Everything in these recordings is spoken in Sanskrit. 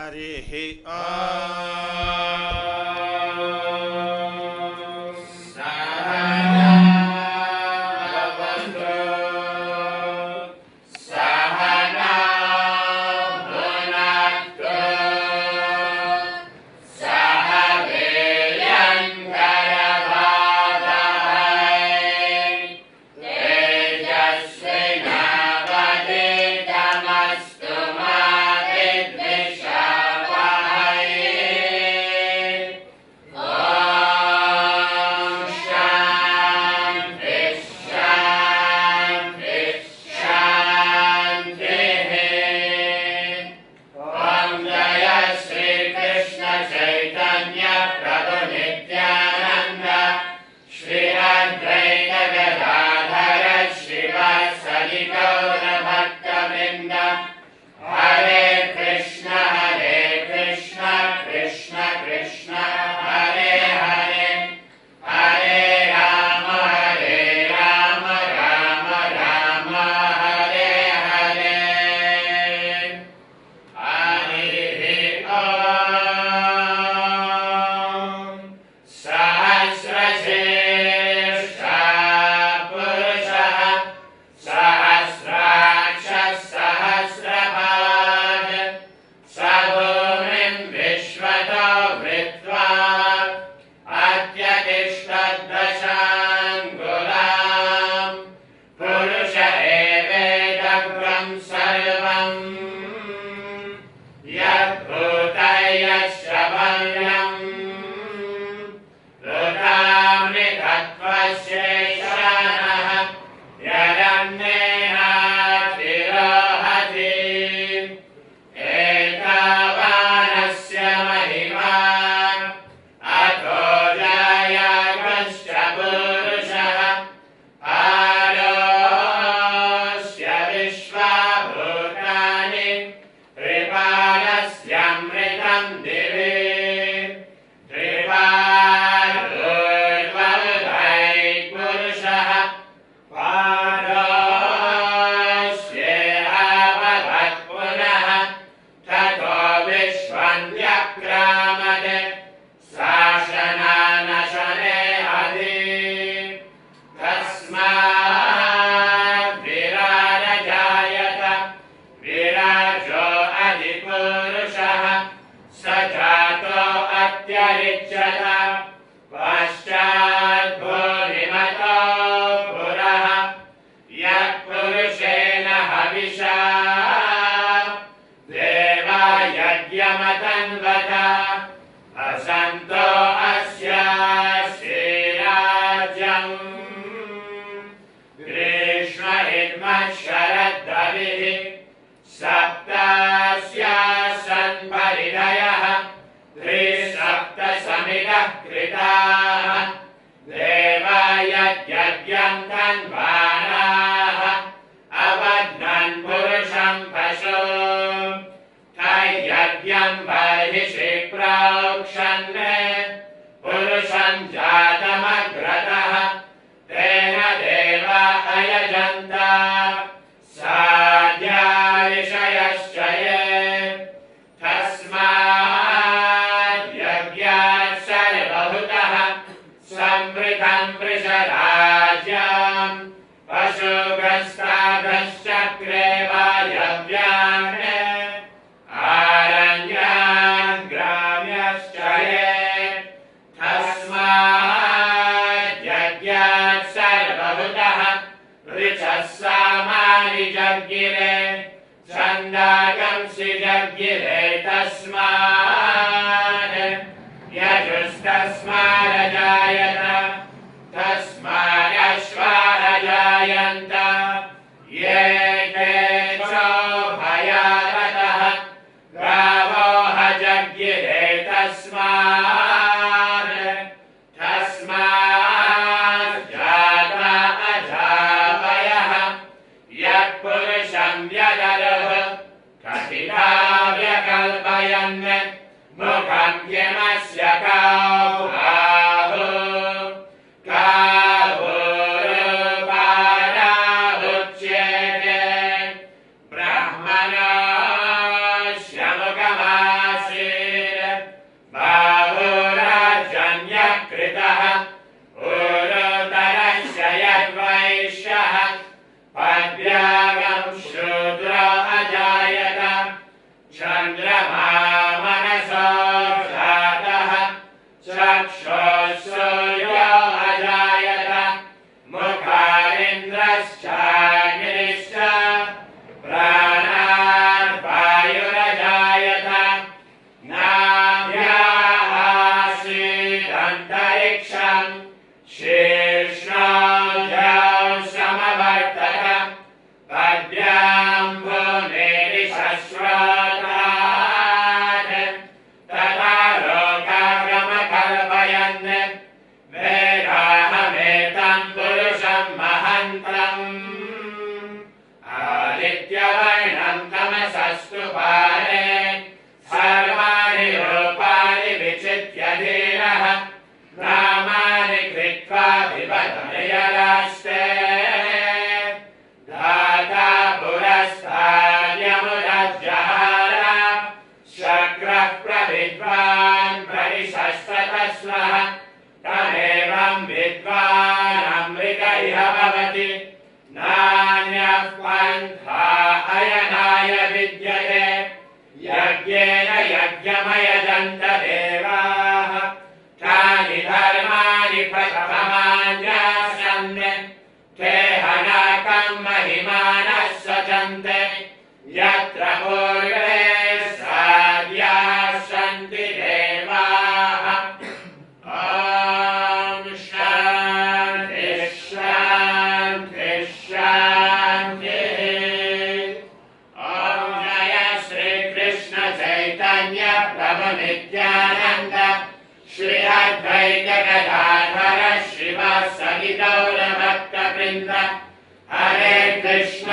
हरिः यत्पुरुषं व्यदरुः कथिता व्यकल्पयन् चन्द्रमा मनसो जातः चक्षुः सूर्यो अजायत मुखारिन्द्रश्चाग्निश्च प्राणाद्वायुरजायत नाभ्याः आसीदन्तरिक्षम् शीर्ष्णोऽध्यां समवर्तत पद्भ्याम्भूमिरिषश्रोत्रात् तथा लोकागमकल्पयन् वेदाहमेतं पुरुषं महान्तम् आदित्यवर्णं तमसस्तु पारे सर्वाणि रूपाणि विचित्य धीरः नामानि कृत्वा विवदयरास्ते धाता पुरस्ताद्यमुदज्जहार शक्रः प्रविद्वान् परिषस्ततस्वः तमेवं विद्वान् इह भवति नान्यः पन्था अयनाय विद्यते यज्ञेन यज्ञमयजन्त देवाः तानि धर्माणि प्रथमान्यासन् ते हनाकं महिमानः सजन्ते यत्र पूर्वे साद्याः सन्ति देवाः ॐ शान्ति शान्ति शान्तिः ॐ जय श्रीकृष्ण चैतन्य प्रभु नित्यानन्द श्री अद्वैत गदाधर श्रीवासदि गौरभक्तवृन्द हरे कृष्ण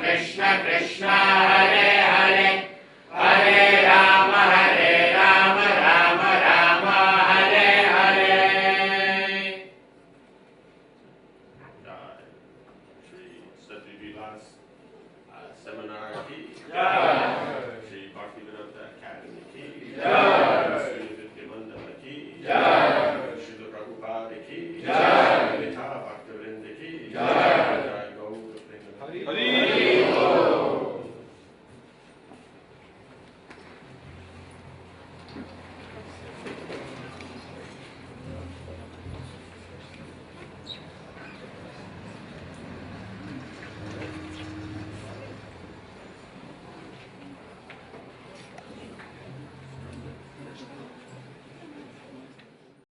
कृष्ण कृष्ण हरे